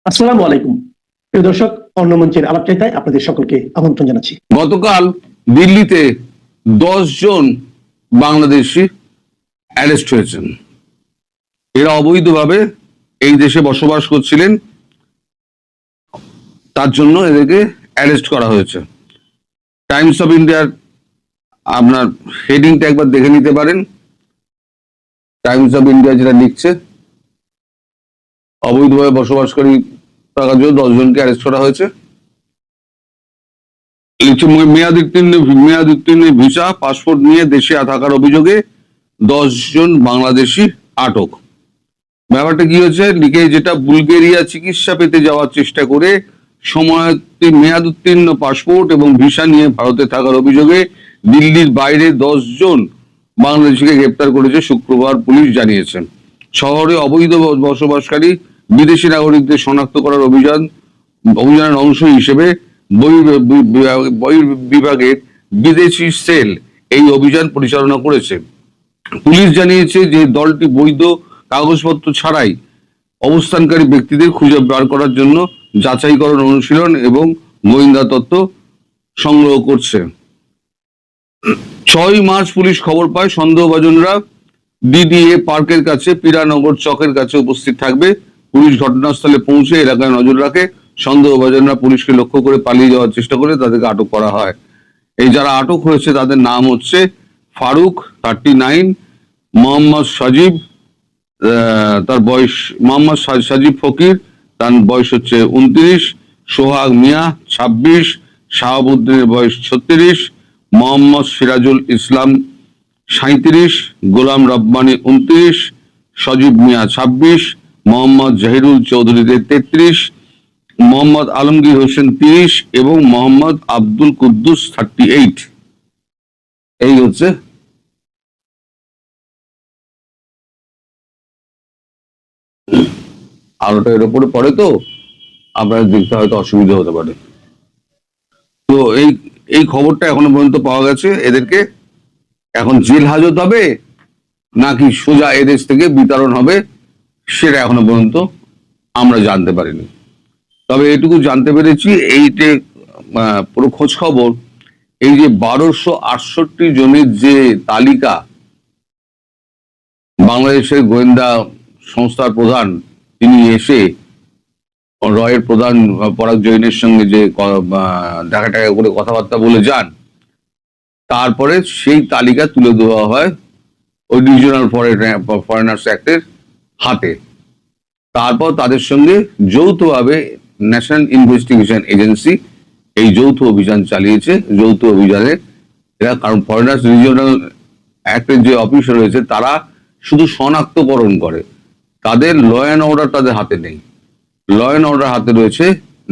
আসসালামু আলাইকুম প্রিয় দর্শক, অন্য মঞ্চের আলাপচারিতায় আপনাদের সকলকে আমন্ত্রণ জানাচ্ছি। গতকাল দিল্লিতে 10 জন বাংলাদেশি অ্যারেস্ট হয়েছেন। এরা অবৈধভাবে এই দেশে বসবাস করছিলেন, তার জন্য এদেরকে অ্যারেস্ট করা হয়েছে। টাইমস অফ ইন্ডিয়ার আপনার হেডিংটা একবার দেখে নিতে পারেন। টাইমস অফ ইন্ডিয়া যেটা লিখছে, অবৈধভাবে বসবাসকারী থাকার জন্য 10 জনকে অ্যারেস্ট করা হয়েছে। মেয়াদোত্তীর্ণ ভিসা পাসপোর্ট নিয়ে দেশে থাকার অভিযোগে 10 জন বাংলাদেশি আটক। ব্যাপারটা কি হয়েছে লিখে, যেটা বুলগেরিয়া চিকিৎসা পেতে যাওয়ার চেষ্টা করে সময়তে মেয়াদোত্তীর্ণ পাসপোর্ট এবং ভিসা নিয়ে ভারতে থাকার অভিযোগে দিল্লির বাইরে 10 জন বাংলাদেশিকে গ্রেপ্তার করেছে শুক্রবার পুলিশ জানিয়েছেন। শহরে অবৈধ বসবাসকারী বিদেশি নাগরিকদের শনাক্ত করার অভিযানের অংশ হিসেবে বিভাগের বিদেশি সেল এই অভিযান পরিচালনা করেছে। পুলিশ জানিয়েছে যে দলটি বৈধ কাগজপত্র ছাড়াই অবস্থানকারী ব্যক্তিদের খুঁজে বার করার জন্য যাচাইকরণ, অনুশীলন এবং গোয়েন্দা তথ্য সংগ্রহ করছে। 6 মার্চ পুলিশ খবর পায় সন্দেহভাজনরা ডিডিএ পার্কের কাছে পীরানগর চকের কাছে উপস্থিত থাকবে। পুলিশ ঘটনাস্থলে পৌঁছে এলাকায় নজর রাখে। সন্দেহভাজনরা পুলিশকে লক্ষ্য করে পালিয়ে যাওয়ার চেষ্টা করে তাদেরকে আটক করা হয়। এই যারা আটক হয়েছে তাদের নাম হচ্ছে ফারুক 39, মোহাম্মদ সাজিব, তার বয়স মোহাম্মদ সাজিব ফকির, তার বয়স হচ্ছে 29, সোহাগ মিয়া 26, শাহাবুদ্দিনের বয়স 36, মোহাম্মদ সিরাজুল ইসলাম 37, গোলাম রব্বানী 29, সজীব মিয়া 26, মোহাম্মদ জাহিরুল চৌধুরী 33, মোহাম্মদ আলমগীর হোসেন 30 এবং মোহাম্মদ আব্দুল কুদ্দুস 38। এই হচ্ছে আলোটা এর উপরে পড়ে, তো আপনার দেখতে হয়তো অসুবিধা হতে পারে। তো এই খবরটা এখনো পর্যন্ত পাওয়া গেছে। এদেরকে এখন জেল হাজত হবে নাকি সোজা এদেশ থেকে বিতরণ হবে সেটা এখনো পর্যন্ত আমরা জানতে পারিনি। তবে এটুকু জানতে পেরেছি, এই যে পুরো খোঁজ খবর, এই যে 1268 জনের যে তালিকা বাংলাদেশের গোয়েন্দা সংস্থার প্রধান তিনি এসে রয়ের প্রধান পরাগ জৈনের সঙ্গে যে দেখা টাকা করে কথাবার্তা বলে যান, তারপরে সেই তালিকা তুলে দেওয়া হয় ওই রিজিওনাল ফরেনার্স অ্যাক্টের হাতে। তারপর তাদের সঙ্গে যৌথভাবে ন্যাশনাল ইনভেস্টিগেশন এজেন্সি এই যৌথ অভিযান চালিয়েছে। যৌথ অভিযানে এরা, কারণ ফরেনার্স রিজিওনাল অ্যাক্টের যে অফিসার রয়েছে তারা শুধু শনাক্তকরণ করে, তাদের ল অ্যান্ড অর্ডার তাদের হাতে নেই। ল অ্যান্ড অর্ডার হাতে রয়েছে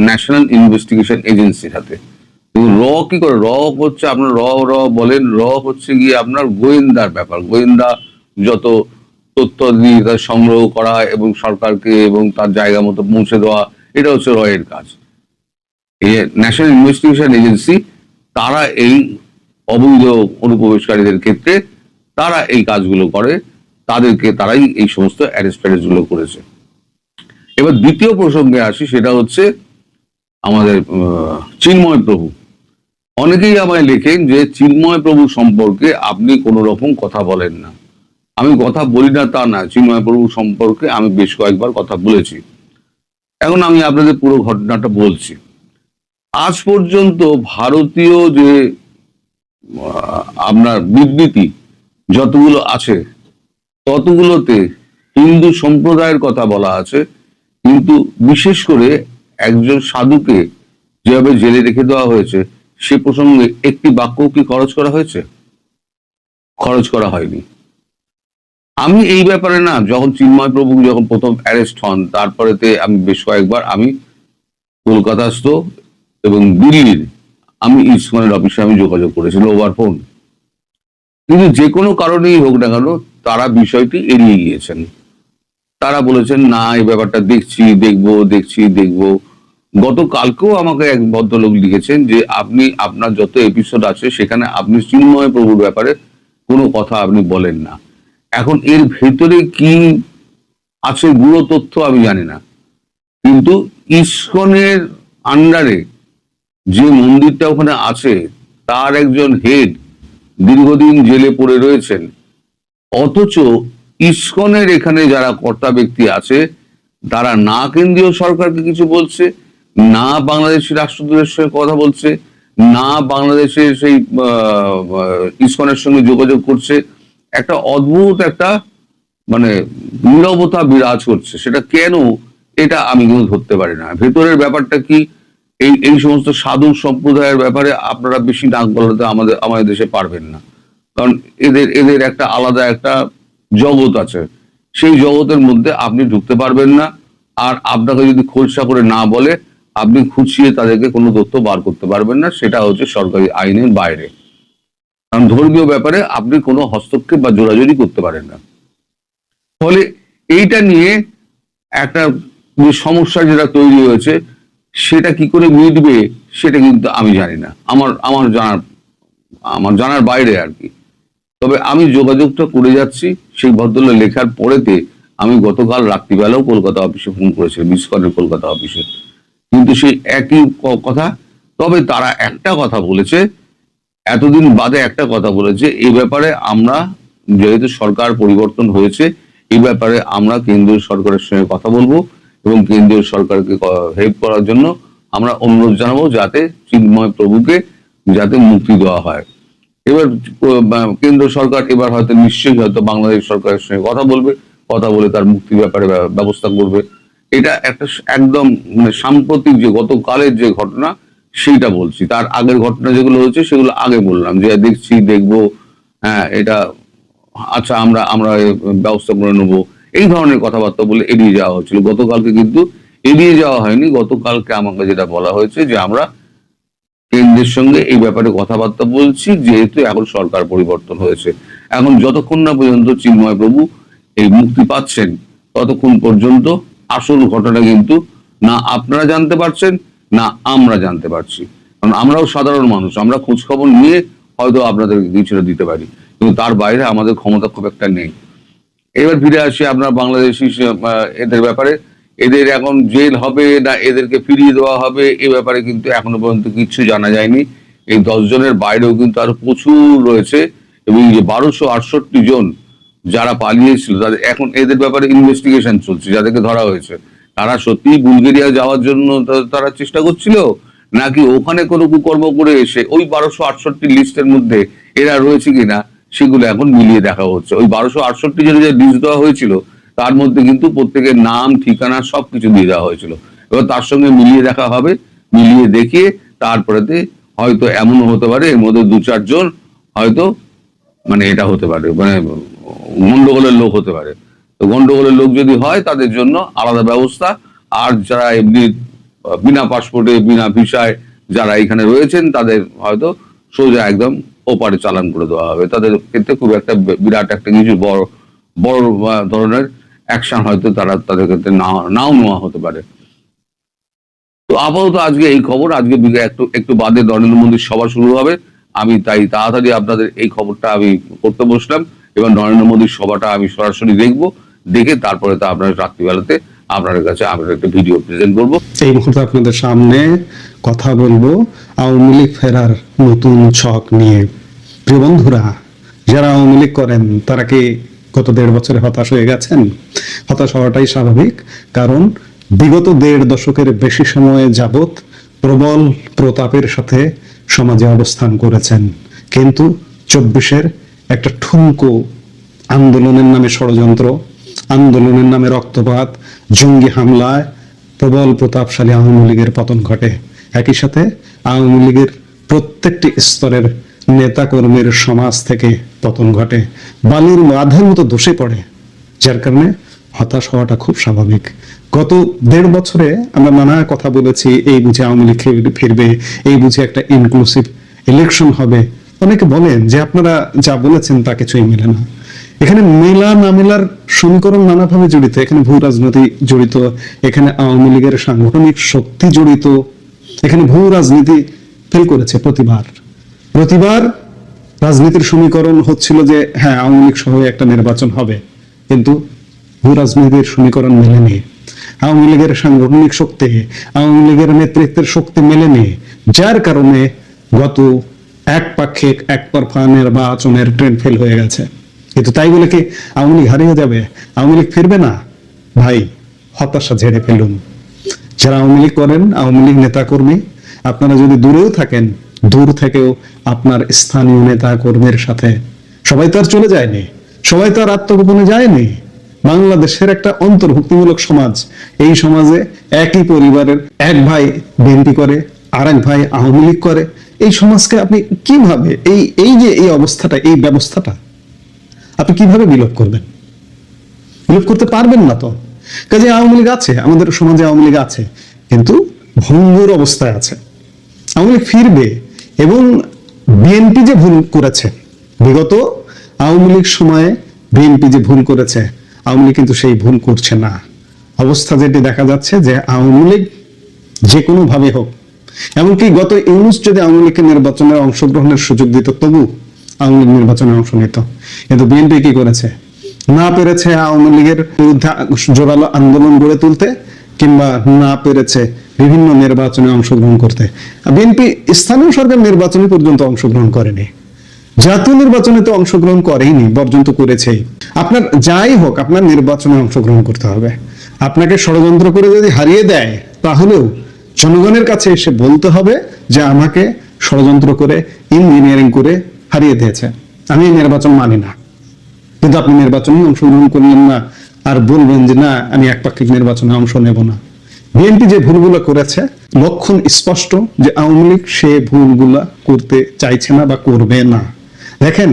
ন্যাশনাল ইনভেস্টিগেশন এজেন্সির হাতে। র কি করে, র হচ্ছে আপনার র বলেন, র হচ্ছে গিয়ে আপনার গোয়েন্দার ব্যাপার। গোয়েন্দা যত তথ্য দিয়ে তার সংগ্রহ করা এবং সরকারকে এবং তার জায়গা মতো পৌঁছে দেওয়া, এটা হচ্ছে র এর কাজ। এই ন্যাশনাল ইনভেস্টিগেশন এজেন্সি তারা এই অবৈধ অনুপ্রবেশকারীদের ক্ষেত্রে তারা এই কাজগুলো করে, তারাই এই সমস্ত অ্যারেস্ট গুলো করেছে। এবার দ্বিতীয় প্রসঙ্গে আসি, সেটা হচ্ছে আমাদের চিন্ময় প্রভু। অনেকেই আমায় লেখেন যে চিন্ময় প্রভু সম্পর্কে আপনি কোনো রকম কথা বলেন না। আমি কথা বলি না তা না, চিন্ময় প্রভু সম্পর্কে আমি বেশ কয়েকবার কথা বলেছি। এখন আমি আপনাদের পুরো ঘটনাটা বলছি। আজ পর্যন্ত ভারতীয় যে আপনার বিবৃতি যতগুলো আছে ততগুলোতে হিন্দু সম্প্রদায়ের কথা বলা আছে, কিন্তু বিশেষ করে একজন সাধুকে যেভাবে জেলে রেখে দেওয়া হয়েছে সে প্রসঙ্গে একটি বাক্য কি খরচ করা হয়েছে? খরচ করা হয়নি। আমি এই ব্যাপারে না, যখন চিন্ময় প্রভু যখন প্রথম অ্যারেস্ট হন তারপরেতে আমি বেশ কয়েকবার আমি কলকাতাস্থ এবং দিল্লির আমি ইসকনের অফিসে আমি যোগাযোগ করেছিল ওভার ফোন, কিন্তু যে কোনো কারণেই হোক না কেন তারা বিষয়টি এড়িয়ে গিয়েছেন। তারা বলেছেন না, এই ব্যাপারটা দেখবো। গতকালকেও আমাকে এক ভদ্রলোক লিখেছেন যে আপনি আপনার যত এপিসোড আছে সেখানে আপনি চিন্ময় প্রভুর ব্যাপারে কোনো কথা আপনি বলেন না। এখন এর ভেতরে কি আছে গুঁড়ো তথ্য আমি জানি না, কিন্তু ইসকনের আন্ডারে যে মন্দিরটা ওখানে আছে তার একজন হেড দীর্ঘদিন জেলে পড়ে রয়েছেন, অথচ ইসকনের এখানে যারা কর্তা ব্যক্তি আছে তারা না কেন্দ্রীয় সরকারকে কিছু বলছে, না বাংলাদেশি রাষ্ট্রদূতের সঙ্গে কথা বলছে, না বাংলাদেশের সেই ইসকনের সঙ্গে যোগাযোগ করছে। একটা অদ্ভুত একটা মানে নীরবতা বিরাজ করছে। সেটা কেন, এটা আমি কিন্তু ধরতে পারি না। ভেতরের ব্যাপারটা কি, এই সমস্ত সাধু সম্প্রদায়ের ব্যাপারে আপনারা বেশি নাক গলাতে আমাদের দেশে পারবেন না, কারণ এদের একটা আলাদা একটা জগৎ আছে, সেই জগতের মধ্যে আপনি ঢুকতে পারবেন না। আর আপনাকে যদি খোলসা করে না বলে, আপনি খুঁচিয়ে তাদেরকে কোনো তথ্য বার করতে পারবেন না। সেটা হচ্ছে সরকারি আইনের বাইরে, কারণ ধর্মীয় ব্যাপারে আপনি কোনো হস্তক্ষেপ বা জোরাজুরি করতে পারেন না। ফলে এইটা নিয়ে একটা যে সমস্যা যেটা তৈরি হয়েছে, সেটা কি করে মিটবে সেটা কিন্তু আমি জানি না, আমার জানার বাইরে আর কি। তবে আমি যোগাযোগটা করে যাচ্ছি। সেই ভদ্রলোক লেখার পরেতে আমি গতকাল রাত্রিবেলাও কলকাতা অফিসে ফোন করেছিলাম, ইসকনের কলকাতা অফিসে, কিন্তু সেই একই কথা। তবে তারা একটা কথা বলেছে, এতদিন বাদে একটা কথা বলেছে, এই ব্যাপারে আমরা, যেহেতু সরকার পরিবর্তন হয়েছে, এই ব্যাপারে আমরা কেন্দ্রীয় সরকারের সঙ্গে কথা বলবো এবং কেন্দ্রীয় সরকারকে হেল্প করার জন্য আমরা অনুরোধ জানাবো, যাতে চিন্ময় প্রভুকে যাতে মুক্তি দেওয়া হয়। এবার কেন্দ্র সরকার এবার হয়তো নিশ্চয়ই হয়তো বাংলাদেশ সরকারের সঙ্গে কথা বলে তার মুক্তির ব্যাপারে ব্যবস্থা করবে। এটা একটা একদম মানে সাম্প্রতিক যে গতকালের যে ঘটনা সেইটা বলছি, তার আগের ঘটনা যেগুলো হয়েছে সেগুলো আগে বললাম, যে দেখবো, হ্যাঁ এটা আচ্ছা আমরা ব্যবস্থা করে নেবো, এই ধরনের কথাবার্তা বলে এড়িয়ে যাওয়া হচ্ছিল। গতকালকে কিন্তু এড়িয়ে যাওয়া হয়নি, গতকালকে আমাকে যেটা বলা হয়েছে যে আমরা কেন্দ্রের সঙ্গে এই ব্যাপারে কথাবার্তা বলছি, যেহেতু এখন সরকার পরিবর্তন হয়েছে। এখন যতক্ষণ না পর্যন্ত চিন্ময় প্রভু এই মুক্তি পাচ্ছেন, ততক্ষণ পর্যন্ত আসল ঘটনা কিন্তু না আপনারা জানতে পারছেন, না আমরা জানতে পারছি। কারণ আমরাও সাধারণ মানুষ, আমরা খোঁজ খবর নিয়ে হয়তো আপনাদেরকে কিছুটা দিতে পারি, কিন্তু তার বাইরে আমাদের ক্ষমতা খুব একটা নেই। এবার ফিরে আসি আপনার বাংলাদেশি এদের ব্যাপারে। এদের এখন জেল হবে না এদেরকে ফিরিয়ে দেওয়া হবে, এ ব্যাপারে কিন্তু এখনো পর্যন্ত কিছু জানা যায়নি। এই 10 জনের বাইরেও কিন্তু আরো প্রচুর রয়েছে, এবং যে 1268 জন যারা পালিয়েছিল তাদের এখন এদের ব্যাপারে ইনভেস্টিগেশন চলছে। যাদেরকে ধরা হয়েছে তারা সত্যি বুলগেরিয়া যাওয়ার জন্য তারা চেষ্টা করছিল, নাকি ওখানে কোনো কুকর্ম করে এসে ওই 1268 লিস্টের মধ্যে এরা রয়েছে কিনা সেগুলো এখন মিলিয়ে দেখা হচ্ছে। ওই 1268 জনের যে লিস্ট দেওয়া হয়েছিল তার মধ্যে কিন্তু প্রত্যেকের নাম, ঠিকানা সবকিছু দিয়ে দেওয়া হয়েছিল। এবার তার সঙ্গে মিলিয়ে দেখা হবে, মিলিয়ে দেখিয়ে তারপরেতে হয়তো এমনও হতে পারে এর মধ্যে 2-4 জন হয়তো মানে এটা হতে পারে, মানে গন্ডগোলের লোক হতে পারে। তো গন্ডগোলের লোক যদি হয় তাদের জন্য আলাদা ব্যবস্থা, আর যারা এমনি বিনা পাসপোর্টে বিনা ভিসায় যারা এখানে রয়েছেন তাদের হয়তো সোজা একদম ওপারে চালান করে দেওয়া হবে। তাদের ক্ষেত্রে খুব একটা বিরাট একটা কিছু বড় ধরনের অ্যাকশন হয়তো তাদের ক্ষেত্রে নাও নেওয়া হতে পারে। তো আপাতত আজকে এই খবর। আজকে একটু বাদে নরেন্দ্র মোদীর সভা শুরু হবে, আমি তাই তাড়াতাড়ি আপনাদের এই খবরটা আমি করতে বসলাম, এবং নরেন্দ্র মোদীর সভাটা আমি সরাসরি দেখে তারপরে তো আপনার রাত্রিবেলাতে আপনাদের কাছে আমরা একটা ভিডিও প্রেজেন্ট করবো। এই মুহূর্তে আপনাদের সামনে কথা বলবো আওয়ামী লীগ ফেরার নতুন ছক নিয়ে। প্রিয় বন্ধুরা, যারা আওয়ামী লীগ করেন তারা কি গত 1.5 বছরে হতাশ হয়ে গেছেন? হতাশ হওয়াটাই স্বাভাবিক, কারণ বিগত 1.5 দশকের বেশি সময়ে যাবৎ প্রবল প্রতাপের সাথে সমাজে অবস্থান করেছেন, কিন্তু 24-এর একটা ঠুনকো আন্দোলনের নামে ষড়যন্ত্র, আন্দোলনের নামে রক্তপাত, জঙ্গি হামলায় প্রবল প্রতাপশালী আওয়ামী লীগের পতন ঘটে। একই সাথে আওয়ামী লীগের প্রত্যেকটি স্তরের নেতা কর্মীর সমাজ থেকে পতন ঘটে, বালির বাঁধের মতো ধসে পড়ে, যার কারণে হতাশ হওয়াটা খুব স্বাভাবিক। গত 1.5 বছরে আমরা নানা কথা বলেছি, এই বুঝে আওয়ামী লীগ ফিরবে, এই বুঝে একটা ইনক্লুসিভ ইলেকশন হবে। অনেকে বলেন যে আপনারা যা বলেছেন তা কিছুই মেলে না। এখানে মেলা না মেলার সমীকরণ নানাভাবে জড়িত, এখানে ভূ রাজনীতি জড়িত, এখানে আওয়ামী লীগের সাংগঠনিক শক্তি জড়িত, এখানে ভূ রাজনীতি ফেল করেছে। প্রতিবার রাজনীতির সমীকরণ হচ্ছিল যে হ্যাঁ আওয়ামী লীগ সহ একটা নির্বাচন হবে, কিন্তু ভূ রাজনীতির সমীকরণ মেলেনি। আওয়ামী লীগের সাংগঠনিক শক্তি, আওয়ামী লীগের নেতৃত্বের শক্তি মেলেনি, যার কারণে গত একপাক্ষিক একতরফা নির্বাচনের ট্রেন ফেল হয়ে গেছে। কিন্তু তাই বলে কি আওয়ামী লীগ হারিয়ে যাবে? আওয়ামী লীগ ফিরবে না? ভাই, হতাশা ঝেড়ে ফেলুন। যারা আওয়ামী লীগ করেন, আওয়ামী লীগ নেতা কর্মী, আপনারা যদি দূরেও থাকেন, দূর থেকেও আপনার স্থানীয় নেতা কর্মীর সাথে, সবাই তো আর চলে যায়নি, সবাই তো আর আত্মগোপনে যায়নি। বাংলাদেশের একটা অন্তর্ভুক্তিমূলক সমাজ, এই সমাজে একই পরিবারের এক ভাই বিএনপি করে, আর এক ভাই আওয়ামী লীগ করে। এই সমাজকে আপনি কিভাবে এই যে এই অবস্থাটা, এই ব্যবস্থাটা আপনি কিভাবে বিলোপ করবেন? বিলোপ করতে পারবেন না তো। কাজে আওয়ামী লীগ আছে, আমাদের সমাজে আওয়ামী লীগ আছে, কিন্তু ভঙ্গুর অবস্থায় আছে। আওয়ামী লীগ ফিরবে, এবং বিএনপি যে ভুল করেছে বিগত আওয়ামী লীগ সময়ে, বিএনপি যে ভুল করেছে, আওয়ামী লীগ কিন্তু সেই ভুল করছে না। অবস্থা যেটি দেখা যাচ্ছে যে আওয়ামী লীগ যে কোনো ভাবে হোক, এমনকি গত ইউনূস যদি আওয়ামী লীগকে নির্বাচনে অংশগ্রহণের সুযোগ দিত, তবু আওয়ামী লীগ নির্বাচনে অংশ নিত। কিন্তু বিএনপি কি করেছে? না পেরেছে আওয়ামী লীগের বিরুদ্ধে জোরালো আন্দোলন গড়ে তুলতে, কিংবা না পেরেছে বিভিন্ন নির্বাচনে অংশগ্রহণ করতে। বিএনপি স্থানীয় সরকার নির্বাচনে পর্যন্ত অংশগ্রহণ করেনি, জাতীয় নির্বাচনে তো অংশগ্রহণ করেইনি, বর্জন তো করেছেই। আপনার যাই হোক, আপনার নির্বাচনে অংশগ্রহণ করতে হবে। আপনাকে ষড়যন্ত্র করে যদি হারিয়ে দেয়, তাহলেও জনগণের কাছে এসে বলতে হবে যে আমাকে ষড়যন্ত্র করে, ইঞ্জিনিয়ারিং করে হারিয়ে দিয়েছে, আমি এই নির্বাচন মানি না। কিন্তু আপনি নির্বাচনে অংশগ্রহণ করলেন না, আর বলবেন যে না, আমি একপাক্ষিক নির্বাচনে অংশ নেব না। বিএনপি যে ভুলগুলো করেছে, লক্ষণ স্পষ্ট যে আওয়ামী লীগ সে ভুলগুলা করতে চাইছে না বা করবে না। দেখেন,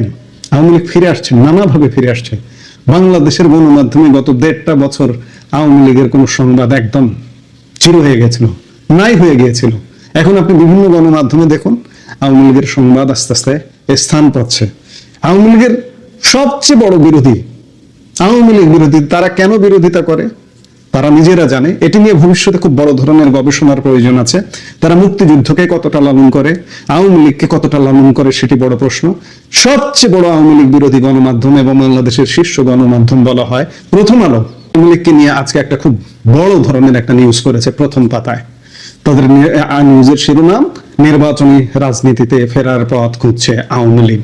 আওয়ামী লীগ ফিরে আসছে, নানাভাবে ফিরে আসছে। বাংলাদেশের গণমাধ্যমে গত 1.5টা বছর আওয়ামী লীগের কোনো সংবাদ একদম চির হয়ে গেছিল, নাই হয়ে গিয়েছিল। এখন আপনি বিভিন্ন গণমাধ্যমে দেখুন, আওয়ামী লীগের সংবাদ আস্তে আস্তে স্থান পাচ্ছে। আওয়ামী লীগের সবচেয়ে বড় বিরোধী, আওয়ামী লীগ বিরোধী, তারা কেন বিরোধিতা করে তারা নিজেরা জানে। এটি নিয়ে ভবিষ্যতে খুব বড় ধরনের গবেষণার প্রয়োজন আছে। তারা মুক্তিযুদ্ধকে কতটা লালন করে, আওয়ামী লীগকে কতটা লালন করে, সেটি বড় প্রশ্ন। সবচেয়ে বড় আওয়ামী লীগ বিরোধী গণমাধ্যম এবং বাংলাদেশের শীর্ষ গণমাধ্যম বলা হয় প্রথম আলো, আওয়ামী লীগকে নিয়ে আজকে একটা খুব বড় ধরনের একটা নিউজ করেছে প্রথম পাতায়। তাদের নিউজের শিরোনাম, নির্বাচনী রাজনীতিতে ফেরার পথ খুঁজছে আওয়ামী লীগ।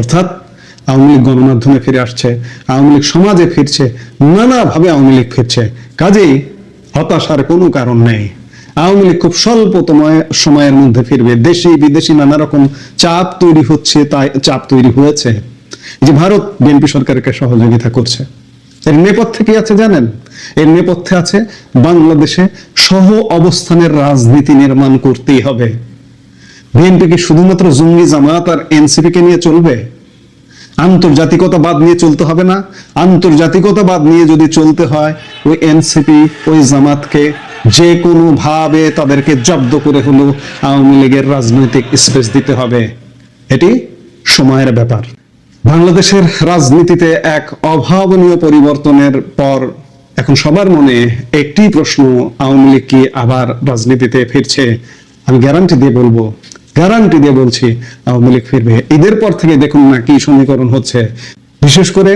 অর্থাৎ আওয়ামী লীগ গণমাধ্যমে ফিরে আসছে, আওয়ামী লীগ সমাজে ফিরছে, নানাভাবে আওয়ামী লীগ ফিরছে। কাজেই হতাশার কোনো কারণ নেই। আওয়ামী লীগ খুব স্বল্প সময়ের মধ্যে ফিরবে। দেশি বিদেশি নানা রকম চাপ তৈরি হচ্ছে, তাই চাপ তৈরি হয়েছে যে ভারত বিএনপি সরকারকে সহযোগিতা করছে। এর নেপথ্যে কি আছে জানেন? এর নেপথ্যে আছে বাংলাদেশে সহ অবস্থানের রাজনীতি নির্মাণ করতেই হবে। বিএনপি কি শুধুমাত্র জঙ্গি জামাত আর এনসিপি কে নিয়ে চলবে? আন্তর্জাতিকতাবাদ নিয়ে চলতে হবে না? আন্তর্জাতিকতাবাদ নিয়ে যদি চলতে হয়, ওই এনসিপি, ওই জামাতকে যে কোনো ভাবে তাদেরকে জব্দ করে হলেও আওয়ামী লীগের রাজনৈতিক স্পেস দিতে হবে। এটি সময়ের ব্যাপার। বাংলাদেশের রাজনীতিতে এক অভাবনীয় পরিবর্তনের পর এখন সবার মনে একটি প্রশ্ন, আওয়ামী লীগ কি আবার রাজনীতিতে ফিরছে? আমি গ্যারান্টি দিয়ে বলছি, আওয়ামী লীগ ফিরবে। ঈদের পর থেকে দেখুন না কি সমীকরণ হচ্ছে। বিশেষ করে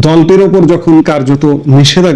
দলটির ওপর যখন কার্যত নিষেধাজ্ঞা